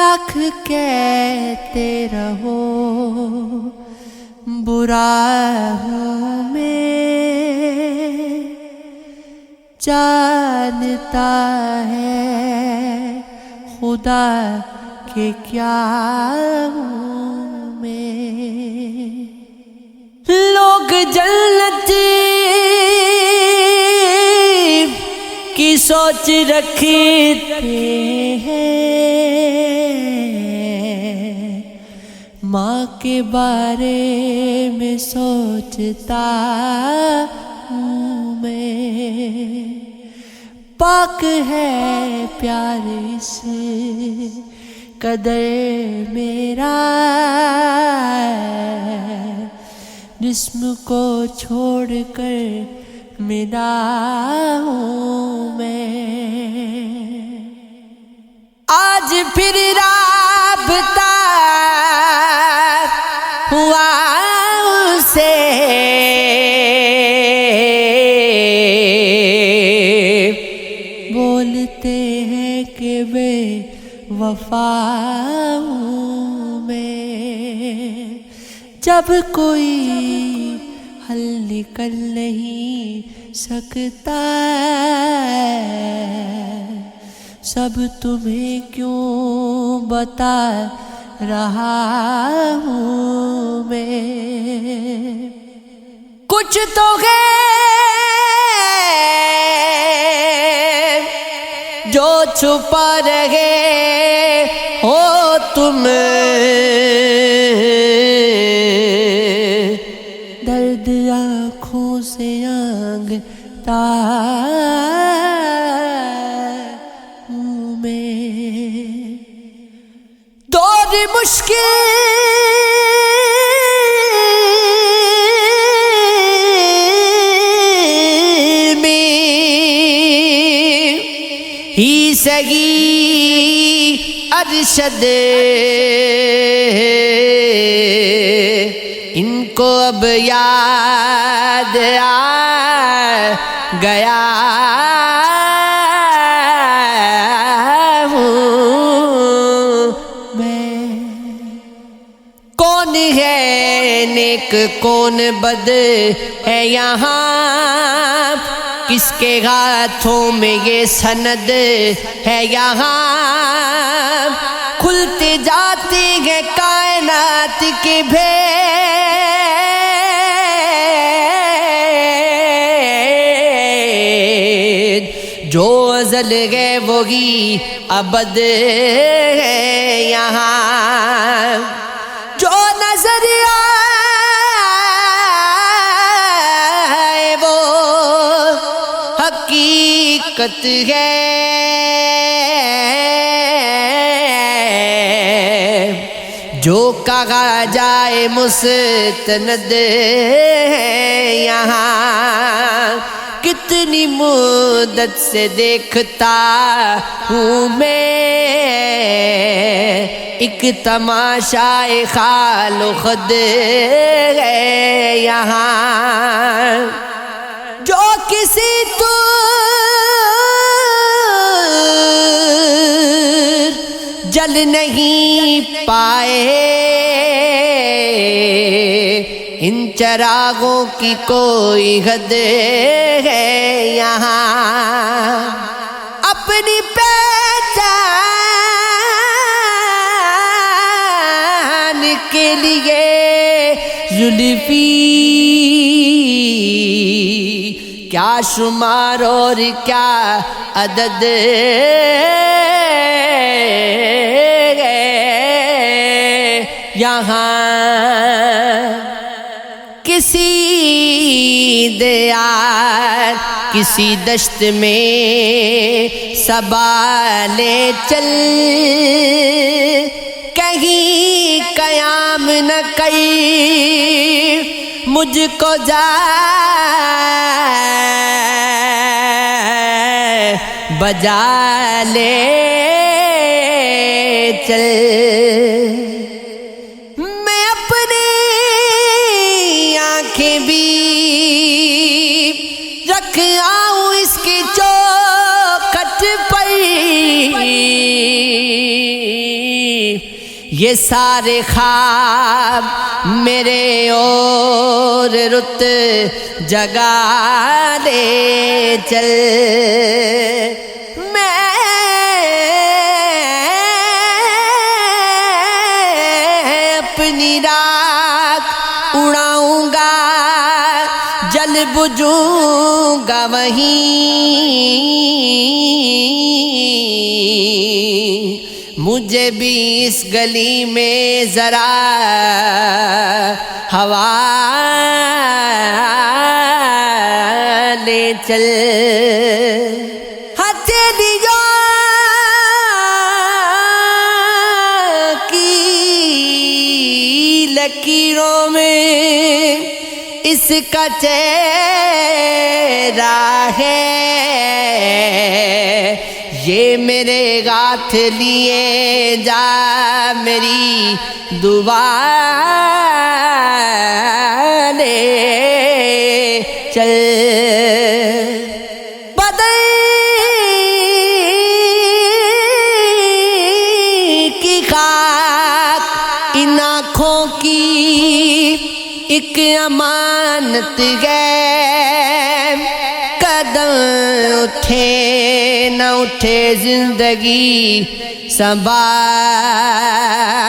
लाख कहते रहो बुरा हूँ मैं, जानता है खुदा के क्या हूँ मैं। लोग जन्नत की सोच रखते हैं, माँ के बारे में सोचता हूँ मैं। पाक है प्यार इस कदर मेरा, जिस्म को छोड़कर मिला हूँ मैं। आज फिर राबता हुआ उसे, बोलते हैं कि बेवफा हूँ मैं। जब कोई हल निकल नहीं सकता, सब तुम्हें क्यों बता रहा हूँ मैं। कुछ तो है जो छुपा रहे हो तुम, दर्द आँखों से आंगता हूँ मैं। दौर मुश्किल ही सही अरशद, इनको अब याद आ गया हूँ मैं। कौन है नेक कौन बद है यहाँ, किसके हाथों में ये सनद है यहाँ। खुलते जाते हैं कायनात के भेद, जो अज़ल है वही अबद है यहाँ। जो नजर आए वो हकीकत है, जो कहा जाए मुस्तनद है यहाँ। कितनी मुद्दत से देखता हूँ मैं एक तमाशाए खालो खुद है यहाँ। जो किसी जल नहीं पाए, इन चरागों की कोई हद है यहाँ। अपनी पहचान के लिए जुल्फी क्या शुमार और क्या अदद यहाँ। किसी दियार किसी दश्त में सवाले चल, कहीं कयाम न कई मुझको जा बजा ले चल। मैं अपनी आंखें भी रख आऊं इसकी चौखट पर, یہ سارے خواب میرے اور رت جگا لے چل میں اپنی راکھ اڑاؤں گا جل بجھوں گا وہیں مجھے بھی اس گلی میں ذرا ہوا لے چل ہتھیلیوں کی لکیروں میں اس کا چہرہ ہے یہ میرے ہاتھ لیے جا میری دعا لے چل بدن کی خاک ان آنکھوں کی ایک امانت ہے قدم اٹھے نہ اٹھے زندگی سنبھال